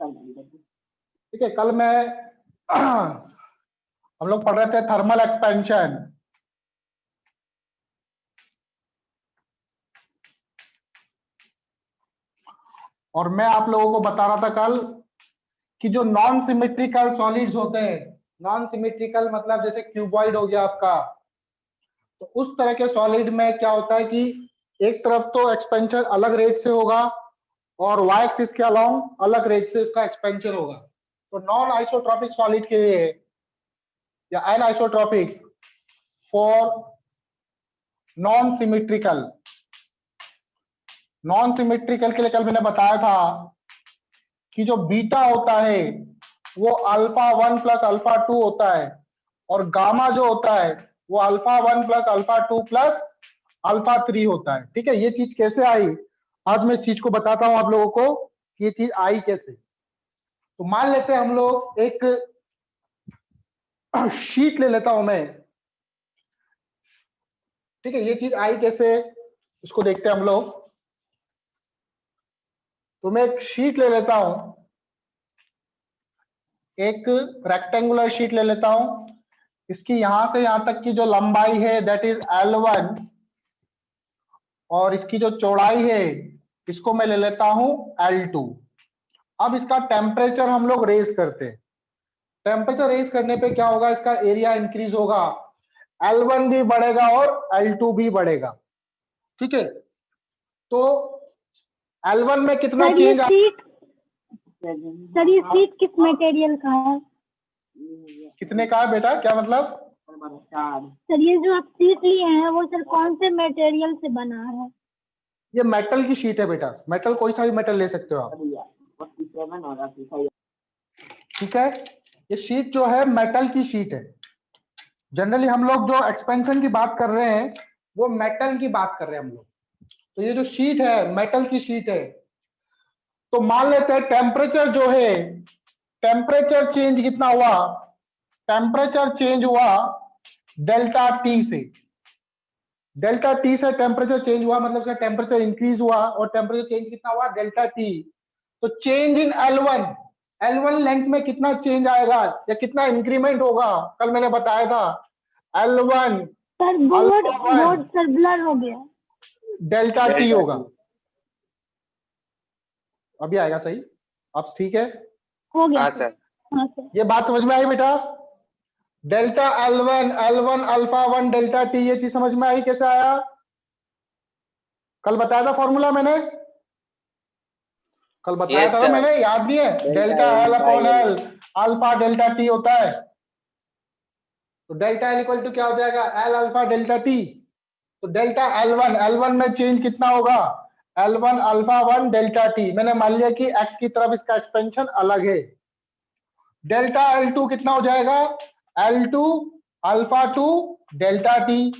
ठीक है, कल मैं हम लोग पढ़ रहे थे थर्मल एक्सपेंशन। और मैं आप लोगों को बता रहा था कल कि जो नॉन सिमेट्रिकल सॉलिड्स होते हैं, नॉन सिमेट्रिकल मतलब जैसे क्यूबॉइड हो गया आपका, तो उस तरह के सॉलिड में क्या होता है कि एक तरफ तो एक्सपेंशन अलग रेट से होगा और वाई एक्सिस के अलोंग अलग रेट से उसका एक्सपेंशन होगा। तो नॉन आइसोट्रॉपिक सॉलिड के लिए या anisotropic for non symmetrical, non symmetrical के लिए कल मैंने बताया था कि जो बीटा होता है वो अल्फा 1 प्लस अल्फा 2 होता है और गामा जो होता है वो alpha 1 plus alpha 2 plus alpha 3 होता है। ठीक है, ये चीज कैसे आई आज मैं इस चीज को बताता हूं आप लोगों को कि ये चीज आई कैसे। तो मान लेते हैं हम लोग एक शीट ले लेता हूं मैं, ठीक है, ये चीज आई कैसे इसको देखते हैं हम लोग। तो मैं एक शीट ले लेता हूं, एक रेक्टेंगुलर शीट ले लेता हूं, इसकी यहां से यहां तक की जो लंबाई है दैट इज L1 और इसकी जो चौड़ाई है इसको मैं ले लेता हूं L2। अब इसका टेम्परेचर हम लोग रेज करते हैं। टेम्परेचर रेज करने पे क्या होगा, इसका एरिया इंक्रीज होगा, L1 भी बढ़ेगा और L2 भी बढ़ेगा। ठीक है, तो L1 में कितना चेंज सर ये शीट किस मटेरियल का है? कितने का है बेटा, क्या मतलब? सर ये जो आप शीट लिए हैं वो सर कौन से मटेरियल से बना है? ये मेटल की शीट है बेटा, मेटल कोई सा भी मेटल ले सकते हो आप। ठीक है, ये शीट जो है मेटल की शीट है। जनरली हम लोग जो एक्सपेंशन की बात कर रहे हैं वो मेटल की बात कर रहे हैं हम लोग। तो ये जो शीट है मेटल की शीट है। तो मान लेते हैं टेम्परेचर जो है, टेम्परेचर चेंज कितना हुआ, टेम्परेचर चेंज हुआ डेल्टा टी से। डेल्टा टी से टेम्परेचर चेंज हुआ मतलब इसका टेम्परेचर इंक्रीज हुआ और टेम्परेचर चेंज कितना हुआ, डेल्टा टी। तो change in L1, L1 length में कितना चेंज आएगा या कितना इंक्रीमेंट होगा, कल मैंने बताया था L1 sir board sir blur हो गया, डेल्टा टी होगा। अभी आएगा सही, अब ठीक है, हो गया हाँ सर। सर। हाँ सर, ये बात समझ में आई बेटा? Delta L1 alpha 1 delta T, ये चीज समझ में आई कैसे आया? कल बताया था फॉर्मूला मैंने, कल बताया Yes, था ना sir. मैंने, याद नहीं है? Delta L upon L alpha delta T होता है। तो डेल्टा L इक्वल टू क्या हो जाएगा, L अल्फा डेल्टा टी। तो डेल्टा L1 में चेंज कितना होगा, L1 अल्फा 1 डेल्टा टी। मैंने मान लिया कि x की तरफ इसका एक्सपेंशन अलग है। डेल्टा L2 कितना हो जाएगा, L2 अल्फा 2 डेल्टा टी।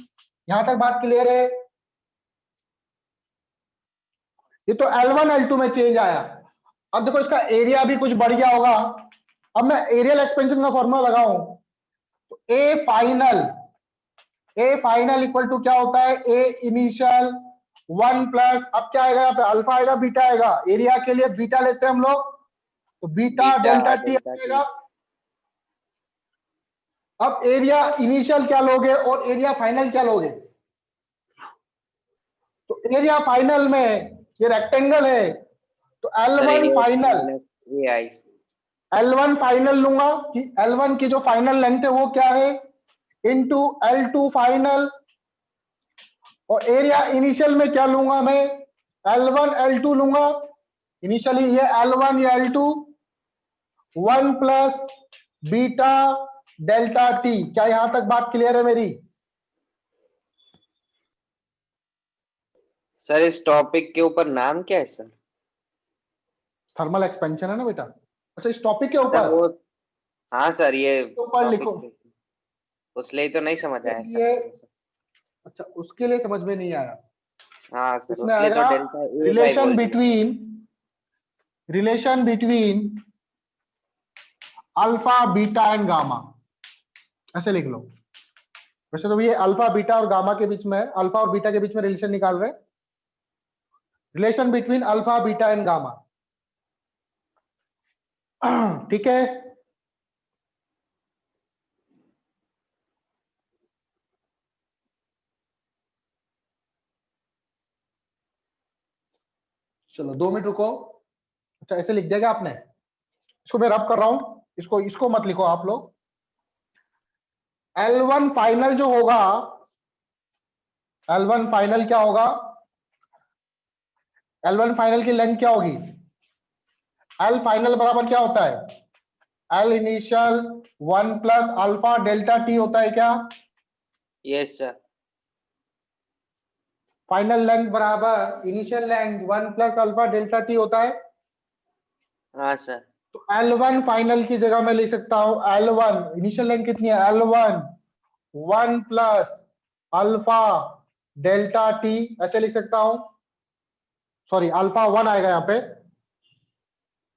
यहां तक बात क्लियर है? ये तो L1 L2 में चेंज आया। अब देखो इसका एरिया भी कुछ बढ़ गया होगा। अब मैं एरियल एक्सपेंशन का फॉर्मूला लगाऊं तो ए फाइनल इक्वल टू क्या होता है, ए इनिशियल 1 प्लस, अब क्या आएगा यहाँ पे, अल्फा आएगा बीटा आएगा। एरिया के लिए बीटा लेते हैं हम लोग, तो बीटा डेल्टा टी आएगा। अब एरिया इनिशियल क्या लोगे और एरिया फाइनल क्या लोगे? तो एरिया फाइनल में ये रेक्टेंगल है तो L1 फाइनल लूंगा कि L1 की जो फाइनल लेंथ है वो क्या है, इनटू L2 फाइनल। और एरिया इनिशियल में क्या लूंगा मैं, L1 L2 लूंगा। इनिशियली ये L1 या L2 1 plus beta delta T. क्या यहां तक बात क्लियर है मेरी? सर इस टॉपिक के ऊपर नाम क्या है सर? थर्मल एक्सपेंशन है ना बेटा। अच्छा, इस टॉपिक के सर ऊपर वो, हाँ सर ये ऊपर लिखो, उसलिए तो नहीं समझ आया ये सर। अच्छा उसके लिए समझ में नहीं आया। हाँ सर, इसमें उसलिए तो आएगा डेल्टा ए बाई रिलेशन बोल दिया। Between alpha beta and gamma, ऐसे लिख लो। वैसे तो ये अल्फा बीटा और गामा के बीच में, अल्फा और बीटा के बीच में रिलेशन निकाल रहे हैं, relation between alpha beta and gamma. ठीक है, चलो 2 मिनट रुको। अच्छा ऐसे लिख दिया क्या आपने? इसको मैं रब कर रहा हूं, इसको इसको मत लिखो आप लोग। L1 फाइनल जो होगा, L1 फाइनल क्या होगा? L1 फाइनल की लेंथ क्या होगी? L फाइनल बराबर क्या होता है? L initial 1 plus alpha delta T होता है क्या? Yes sir. फाइनल लेंथ बराबर initial length 1 plus alpha delta T होता है। हाँ सर। तो L1 फाइनल की जगह मैं लिख सकता हूं L1 इनिशियल लेंथ कितनी है? L1 1 plus alpha delta T, ऐसे लिख सकता हूं। सॉरी अल्फा 1 आएगा यहां पे।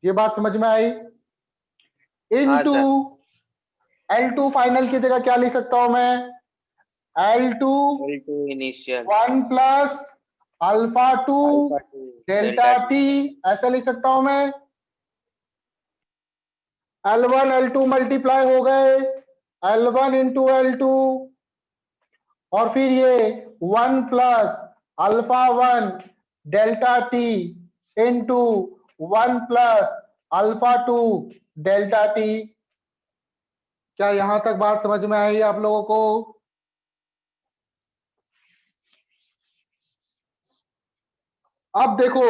ये बात समझ में आई? हाँ इनटू सर। L2 फाइनल की जगह क्या लिख सकता हूं मैं? L2 L2 initial 1 plus alpha 2 alpha 2 delta delta T, T. ऐसे लिख सकता हूं मैं। L1 L2 मल्टीप्लाई हो गए, L1 इंटू L2, और फिर ये 1 plus alpha 1 delta t into 1 plus alpha 2 delta T. क्या यहां तक बात समझ में आई आप लोगों को? अब देखो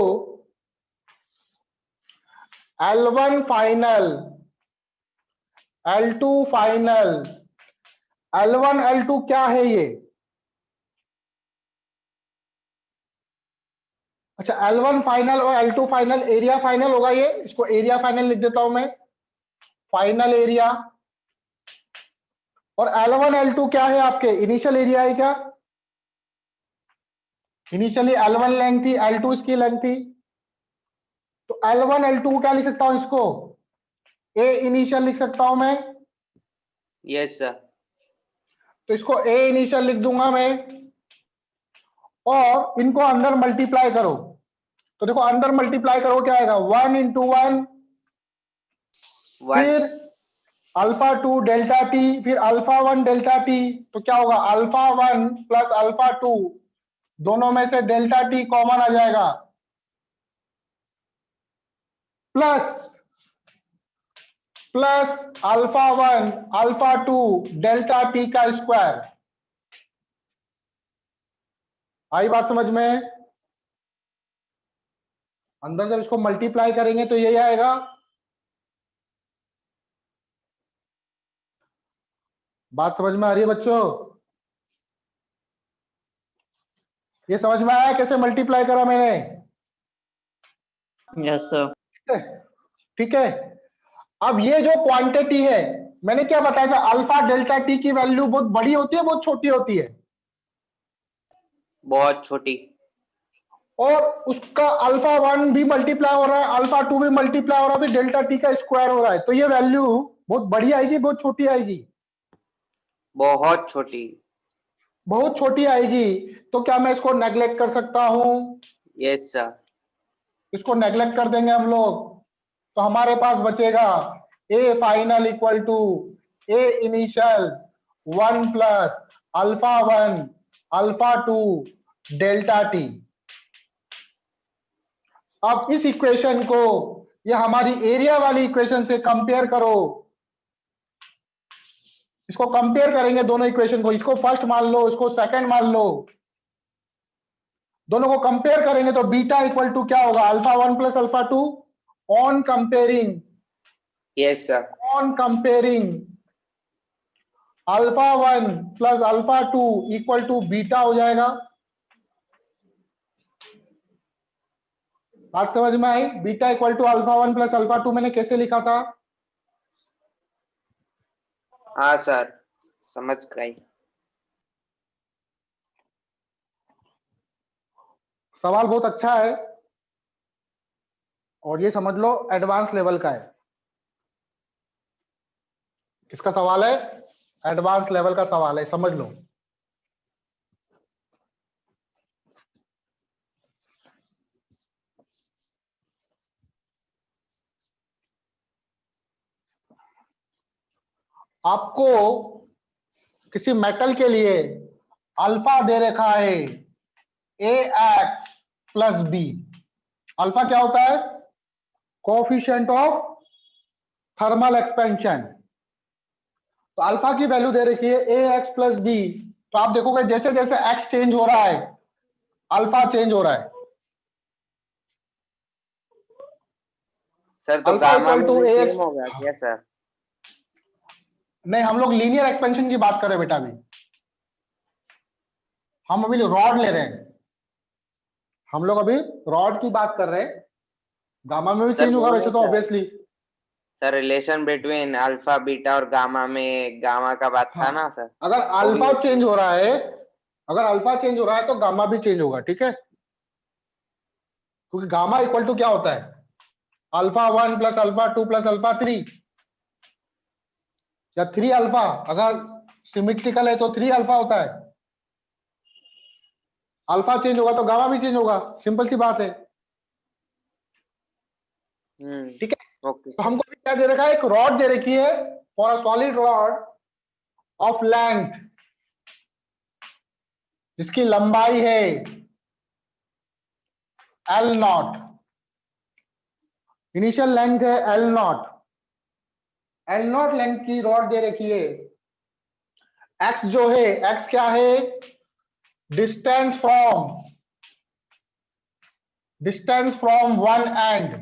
L1 final, L2 final, L1 L2 क्या है ये? अच्छा L1 फाइनल और L2 फाइनल एरिया फाइनल होगा ये, इसको एरिया फाइनल लिख देता हूं मैं, फाइनल एरिया। और L1 L2 क्या है आपके? इनिशियल एरिया है क्या? इनिशियली L1 लेंथ थी, L2 इसकी लेंथ थी। तो L1 L2 को क्या लिख सकता हूं? इसको ए इनिशियल लिख सकता हूं मैं। Yes sir. तो इसको ए इनिशियल लिख दूंगा मैं, और इनको अंदर मल्टीप्लाई करो। तो देखो अंदर मल्टीप्लाई करो क्या आएगा? 1 इंटू 1, 1 फिर अल्फा 2 डेल्टा टी, फिर अल्फा 1 डेल्टा टी। तो क्या होगा? अल्फा 1 प्लस अल्फा 2, दोनों में से डेल्टा टी कॉमन आ जाएगा, plus plus alpha 1 alpha 2 delta T का स्क्वायर। आई बात समझ में? अंदर जब इसको मल्टीप्लाई करेंगे तो यही आएगा। बात समझ में आ रही है बच्चों? ये समझ में आया कैसे मल्टीप्लाई करा मैंने? Yes sir. ठीक है, ठीक है। अब ये जो क्वांटिटी है, मैंने क्या बताया था? अल्फा डेल्टा टी की वैल्यू बहुत बड़ी होती है, बहुत छोटी होती है, बहुत छोटी। और उसका अल्फा 1 भी मल्टीप्लाई हो रहा है, अल्फा 2 भी मल्टीप्लाई हो रहा है, फिर डेल्टा टी का स्क्वायर हो रहा है। तो ये वैल्यू बहुत बड़ी आएगी, बहुत छोटी आएगी? बहुत छोटी। बहुत छोटी आएगी। तो क्या मैं इसको नेग्लेक्ट कर सकता हूं? Yes sir. इसको नेग्लेक्ट कर देंगे हम लोग, तो हमारे पास बचेगा A final equal to A initial 1 plus alpha 1 alpha 2 delta T. अब इस इक्वेशन को ये हमारी एरिया वाली इक्वेशन से कंपेयर करो। इसको कंपेयर करेंगे दोनों इक्वेशन को, इसको फर्स्ट मान लो, इसको सेकंड मान लो, दोनों को कंपेयर करेंगे तो बीटा इक्वल टू क्या होगा? Alpha 1 plus alpha 2। On comparing, yes sir. On comparing alpha 1 plus alpha 2 equal to beta हो जाएगा। बात समझ में आई? Beta equal to alpha 1 plus alpha 2 मैंने कैसे लिखा था? हाँ सर, समझ गई। सवाल बहुत अच्छा है, और ये समझ लो एडवांस लेवल का है। किसका सवाल है? एडवांस लेवल का सवाल है, समझ लो। आपको किसी मेटल के लिए अल्फा दे रखा है ax प्लस बी। अल्फा क्या होता है? Coefficient of thermal expansion. तो अल्फा की वैल्यू दे रखी है ax प्लस बी। तो आप देखोगे जैसे जैसे x चेंज हो रहा है अल्फा चेंज हो रहा है। सर तो अल्फा गामा इक्वल में टू भी ax। सेम होगा क्या सर? नहीं, हम लोग लीनियर एक्सपेंशन की बात कर रहे हैं बेटा। अभी हम अभी रॉड ले रहे हैं, हम लोग अभी रॉड की बात कर रहे हैं। गामा में भी सर चेंज होगा बोल वैसे रहे तो sir, obviously. Sir relation between alpha beta और गामा में गामा का बात था ना हाँ, सर? अगर वो भी अल्फा होती चेंज है। हो रहा है, अगर अल्फा चेंज हो रहा है तो गामा भी चेंज होगा, ठीक है? क्योंकि गामा इक्वल टू क्या होता है? Alpha 1 plus alpha 2 plus alpha 3, या 3 अल्फा। अगर सिमेट्रिकल है तो 3 अल्फा होता है। अल्फा चेंज होगा तो गामा भी चेंज होगा, सिंपल सी बात है, ठीक है? ओके तो सर। हमको क्या दे रखा है? एक रॉड दे रखी है for a solid rod of length, जिसकी लंबाई है एल नॉट। इनिशियल लेंथ है L not. L not length की रॉड दे रखी है। एक्स जो है, एक्स क्या है? Distance from one and.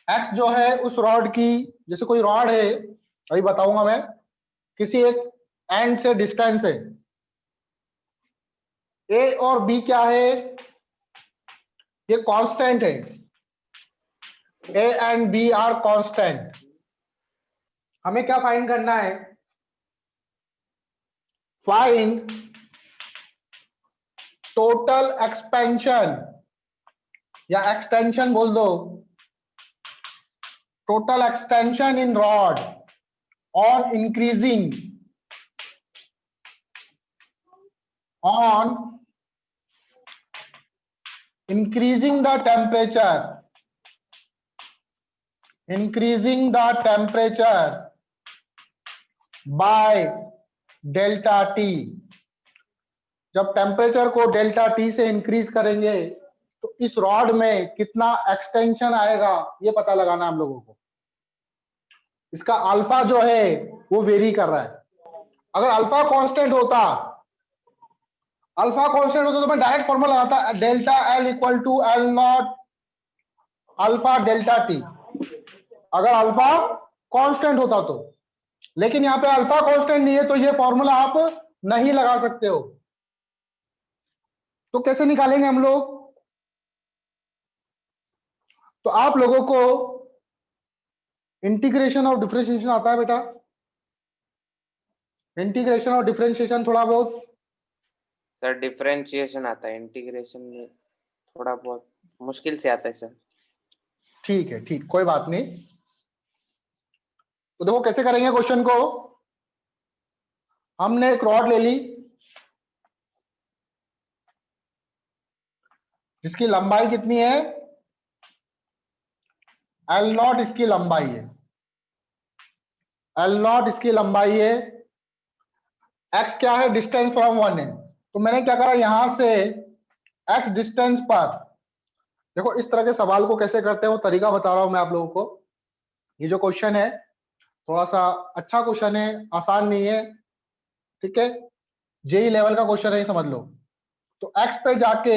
X जो है उस रॉड की, जैसे कोई रॉड है, अभी बताऊंगा मैं, किसी एक एंड से डिस्टेंस है। ए और बी क्या है? ये कांस्टेंट है। A and B are constant. हमें क्या फाइंड करना है? फाइंड टोटल एक्सपेंशन, या एक्सटेंशन बोल दो, total extension in rod on increasing the temperature by delta T. जब टेम्परेचर को डेल्टा टी से इंक्रीज करेंगे तो इस रॉड में कितना एक्सटेंशन आएगा ये पता लगाना हम लोगों को। इसका अल्फा जो है वो वेरी कर रहा है। अगर अल्फा कांस्टेंट होता तो मैं डायरेक्ट फॉर्मूला लगाता, delta L equal to L naught alpha delta T, अगर अल्फा कांस्टेंट होता तो। लेकिन यहाँ पे अल्फा कांस्टेंट नहीं है तो ये फॉर्मूला आप नहीं लगा सकते हो। तो कैसे निकालेंगे हम लोग? तो आप लोगों को इंटीग्रेशन और डिफरेंशिएशन आता है बेटा? इंटीग्रेशन और डिफरेंशिएशन थोड़ा बहुत? सर डिफरेंशिएशन आता है, इंटीग्रेशन में थोड़ा बहुत मुश्किल से आता है सर। ठीक है, ठीक, कोई बात नहीं। तो देखो कैसे करेंगे क्वेश्चन को। हमने एक रॉड ले ली जिसकी लंबाई कितनी है? एल नॉट इसकी लंबाई है, एल नॉट इसकी लंबाई है। एक्स क्या है? Distance from one and. तो मैंने क्या करा, यहां से एक्स डिस्टेंस पर, देखो इस तरह के सवाल को कैसे करते हैं वो तरीका बता रहा हूं मैं आप लोगों को। ये जो क्वेश्चन है थोड़ा सा अच्छा क्वेश्चन है, आसान नहीं है, ठीक है? जेई लेवल का क्वेश्चन है, समझ लो। तो एक्स पे जाके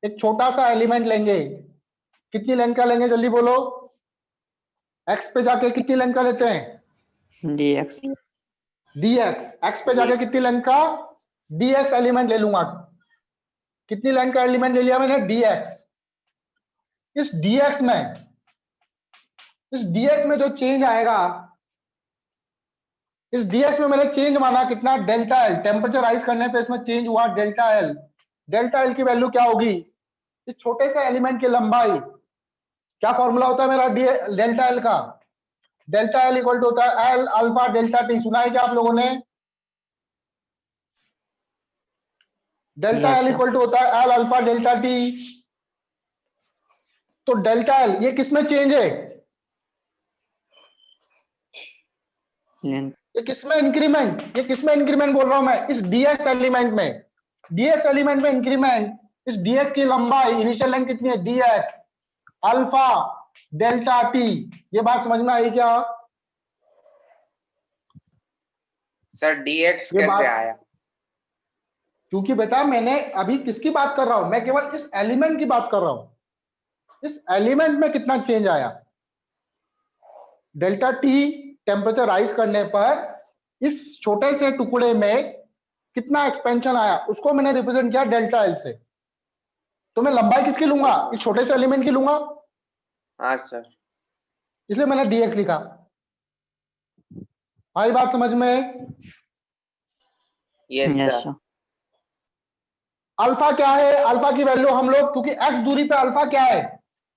एक छोटा सा एलिमेंट लेंगे। कितनी लेंथ का लेंगे जल्दी बोलो? एक्स पे जाके कितनी लेंथ का लेते हैं? dx dx। एक्स पे जाके कितनी लेंथ का? dx एलिमेंट ले लूंगा। कितनी लेंथ का एलिमेंट ले लिया मैंने? dx। इस dx में जो चेंज आएगा, इस dx में मैंने चेंज माना कितना? Delta L. टेम्परेचर राइज करने पे इसमें चेंज हुआ डेल्टा एल। डेल्टा एल की वैल्यू क्या होगी? इस छोटे से एलिमेंट की लंबाई, क्या फॉर्मूला होता है मेरा डेल्टा एल का? डेल्टा एल इक्वल टू होता है एल अल्फा डेल्टा टी। सुना है क्या आप लोगों ने? Delta Yes, L sir. Equal to होता है एल अल्फा डेल्टा टी। तो डेल्टा एल ये किसमें चेंज है? ये किसमें इंक्रीमेंट, ये किसमें इंक्रीमेंट बोल रहा हूं मैं, इस डीएक्स एलिमेंट में, डीएक्स एलिमेंट में इंक्रीमेंट, इस डीएक्स की लंबाई इनिशियल लेंथ कितनी है, डीएक्स अल्फा डेल्टा टी। ये बात समझ में आई क्या? सर dx ये कैसे बात, आया? क्योंकि बेटा मैंने अभी किसकी बात कर रहा हूं, मैं केवल इस एलिमेंट की बात कर रहा हूं, इस एलिमेंट में कितना चेंज आया, डेल्टा टी टेम्परेचर राइज करने पर इस छोटे से टुकड़े में कितना एक्सपेंशन आया, उसको मैंने रिप्रेजेंट किया डेल्टा एल से। तो मैं लंबाई किसकी लूंगा, इस छोटे से एलिमेंट की लूंगा, हाँ सर। इसलिए मैंने डीएक्स लिखा। आई बात समझ में? Yes sir. अल्फा क्या है, अल्फा की वैल्यू हम लोग, क्योंकि एक्स दूरी पे अल्फा क्या है,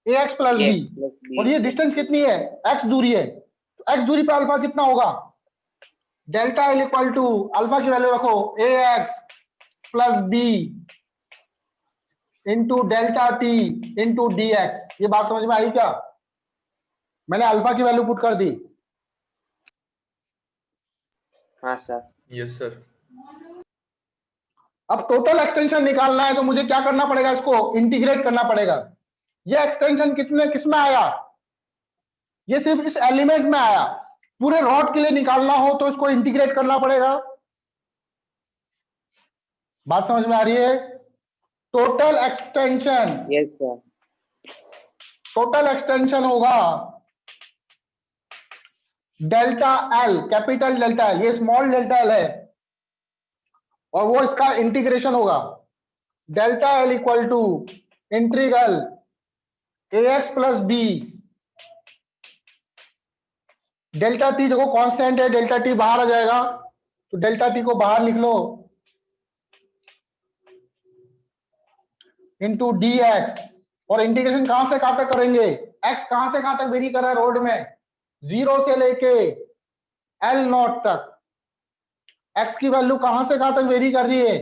ए एक्स प्लस ये बी, और ये डिस्टेंस कितनी है, एक्स दूरी है, तो एक्स दूरी पे अल्फा कितना होगा, delta L equal to alpha की वैल्यू रखो a x plus b into delta t into d x. ये बात समझ में आई क्या? मैंने अल्फा की वैल्यू पुट कर दी। हाँ सर। Yes sir. अब टोटल एक्सटेंशन निकालना है तो मुझे क्या करना पड़ेगा, इसको इंटीग्रेट करना पड़ेगा। ये एक्सटेंशन कितने किसमें आया, ये सिर्फ इस एलिमेंट में आया, पूरे रॉड के लिए निकालना हो तो इसको इंटीग्रेट करना पड़ेगा। बात समझ में आ रही है? Total extension, yes sir. Total extension होगा delta L, capital delta L, ये स्मॉल डेल्टा एल है, और वो इसका इंटीग्रेशन होगा delta L equal to integral a x plus b, delta t देखो कांस्टेंट है, डेल्टा टी बाहर आ जाएगा, तो डेल्टा टी को बाहर लिख लो, इंटू डी एक्स, और इंटीग्रेशन कहां से कहां तक करेंगे, एक्स कहां से कहां तक वेरी कर रहा है रोड में, 0 से लेके एल नॉट तक, एक्स की वैल्यू कहां से कहां तक वेरी कर रही है,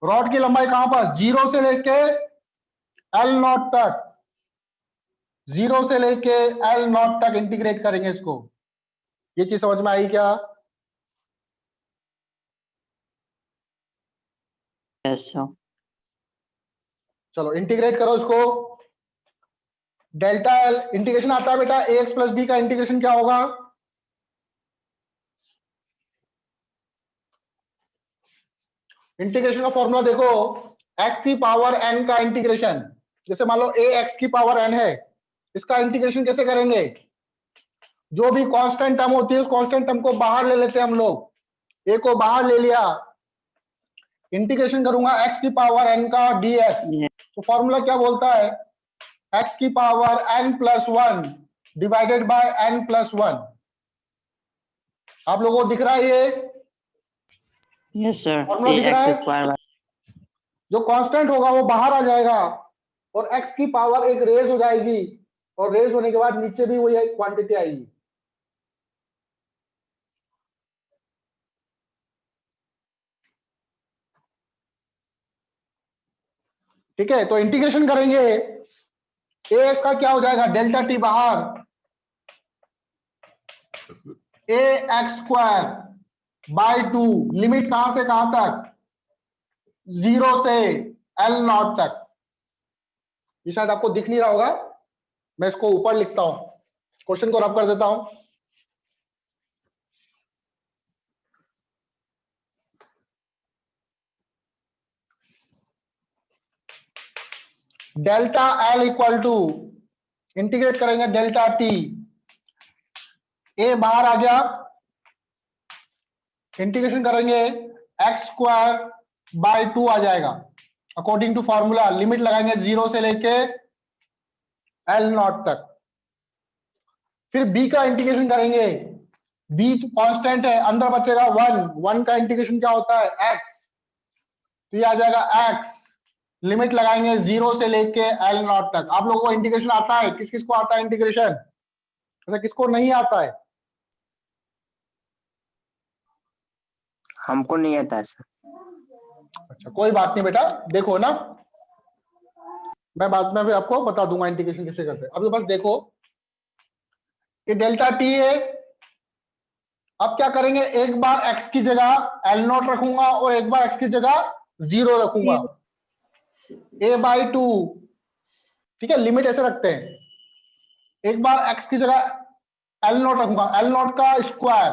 रॉड की लंबाई कहां पर, 0 से लेके एल नॉट तक, 0 से लेके एल नॉट तक इंटीग्रेट करेंगे इसको। ये चीज समझ में आई क्या? Yes sir. चलो इंटीग्रेट करो इसको, डेल्टा एल इंटीग्रेशन आता है बेटा, ए एक्स प्लस बी का इंटीग्रेशन क्या होगा, इंटीग्रेशन का फॉर्मूला देखो, एक्स की पावर एन का इंटीग्रेशन, जैसे मान लो ए एक्स की पावर एन है, इसका इंटीग्रेशन कैसे करेंगे, जो भी कांस्टेंट टर्म होती है उस कांस्टेंट टर्म को बाहर ले लेते हैं हम लोग, ए को बाहर ले लिया, इंटीग्रेशन करूंगा एक्स की पावर एन का डी एक्स, तो फॉर्मूला क्या बोलता है, एक्स की power N plus 1 divided by N plus 1। आप लोगों को दिख रहा है ये यस सर। फॉर्मूला दिख रहा है, स्क्वायर जो कांस्टेंट होगा वो बाहर आ जाएगा, और एक्स की पावर एक रेज हो जाएगी, और रेज होने के बाद नीचे भी वही क्वांटिटी आएगी। ठीक है, तो इंटीग्रेशन करेंगे, ए एक्स का क्या हो जाएगा, डेल्टा टी बाहर, ए एक्स स्क्वायर बाय 2, लिमिट कहां से कहां तक, 0 से एल नॉट तक। ये शायद आपको दिख नहीं रहा होगा, मैं इसको ऊपर लिखता हूं, क्वेश्चन को रब कर देता हूं, delta L equal to integrate करेंगे डेल्टा टी, ए बाहर आ गया, इंटीग्रेशन करेंगे एक्स स्क्वायर बाय 2 आ जाएगा, अकॉर्डिंग टू फॉर्मूला, लिमिट लगाएंगे 0 से लेके एल नॉट तक। फिर बी का इंटीग्रेशन करेंगे, बी तो कांस्टेंट है, अंदर बचेगा 1 का इंटीग्रेशन क्या होता है, एक्स, तो ये आ जाएगा एक्स, लिमिट लगाएंगे 0 से लेके एल नॉट तक। आप लोगों को इंटीग्रेशन आता है, किस किस को आता है इंटीग्रेशन, ऐसा किसको नहीं आता है, हमको नहीं आता है सर। अच्छा कोई बात नहीं बेटा, देखो ना मैं बाद में भी आपको बता दूंगा इंटीग्रेशन कैसे करते हैं, अभी बस देखो, ये डेल्टा टी है, अब क्या करेंगे, एक बार x की जगह L नॉट रखूंगा और एक बार x की जगह 0 रखूंगा, a/2, ठीक है, लिमिट ऐसे रखते हैं, एक बार x की जगह L नॉट रखूंगा, L नॉट का स्क्वायर,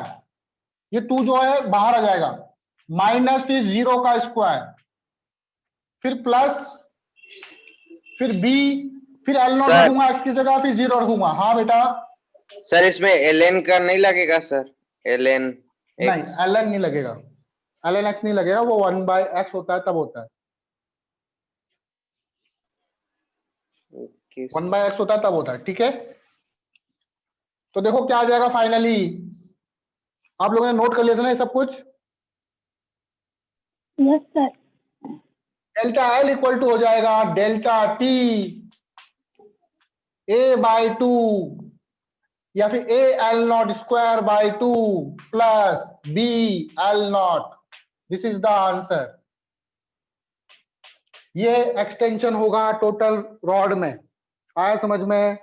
ये 2 जो है बाहर आ जाएगा, माइनस फिर 0 का स्क्वायर, फिर प्लस, फिर b, फिर L नॉट सर। रखूंगा x की जगह, फिर 0 रखूंगा। हाँ बेटा, सर इसमें ln का नहीं लगेगा सर? ln नहीं x। ln नहीं लगेगा, ln x नहीं लगेगा, वो 1/x होता है तब होता है, ओके 1/x होता है तब होता है, ठीक है। तो देखो क्या आ जाएगा फाइनली, आप लोगों ने नोट कर लिया था ना ये सब कुछ। Yes sir. Delta L equal to हो जाएगा डेल्टा टी a/2 या फिर a L0²/2 plus b/L0। This is the answer. ये एक्सटेंशन होगा टोटल रॉड में। आया समझ में?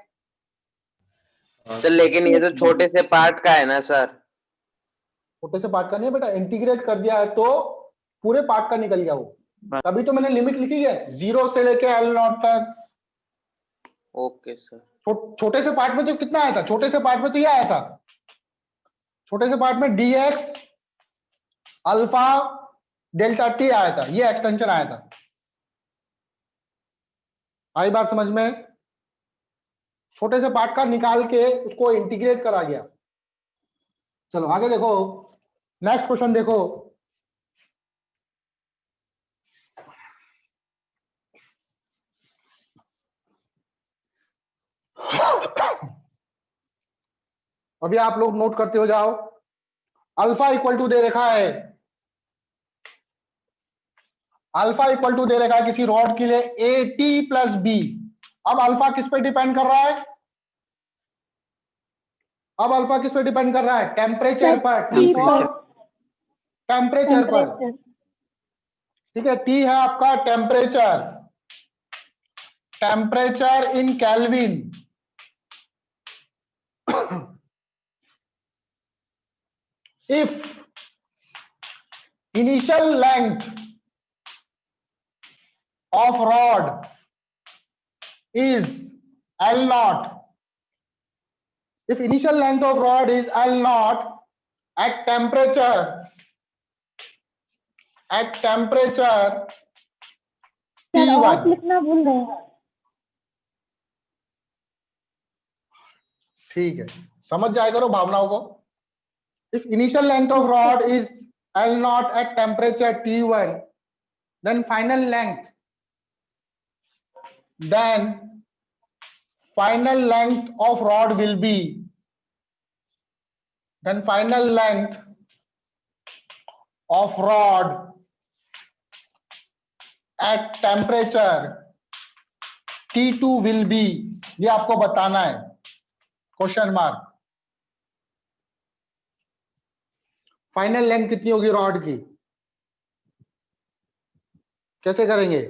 सर, लेकिन ये तो छोटे से पार्ट का है ना सर? छोटे से पार्ट का नहीं है बेटा, इंटीग्रेट कर दिया है तो पूरे पार्ट का निकल गया वो, तभी तो मैंने लिमिट लिखी है 0 से लेके L0 तक। Okay sir. छोटे से पार्ट में तो कितना आया था, छोटे से पार्ट में तो ये आया था, छोटे से पार्ट में dx अल्फा डेल्टा टी आया था, ये एक्सटेंशन आया था। आई बात समझ में? छोटे से पार्ट का निकाल के उसको इंटीग्रेट करा गया। चलो आगे देखो, नेक्स्ट क्वेश्चन देखो। अभी आप लोग नोट करते हो जाओ। अल्फा इक्वल टू दे रखा है, अल्फा इक्वल टू दे रखा है किसी रॉड के लिए AT प्लस बी। अब अल्फा किस पे डिपेंड कर रहा है? अब अल्फा किस पे डिपेंड कर रहा है? टेम्परेचर पर, टी पर, टेम्परेचर पर, ठीक है। टी है आपका temperature, temperature in kelvin. if initial length of rod is L0, if initial length of rod is L0 at temperature sir T1, आप लिखना भूल गए हैं। ठीक है, समझ जाया करो भावनाओं को। if initial length of rod is L0 at temperature T1, then final length of rod will be, then final length of rod at temperature T2 will be, ये आपको बताना है, क्वेश्चन मार्क। फाइनल लेंथ कितनी होगी rod की, कैसे करेंगे?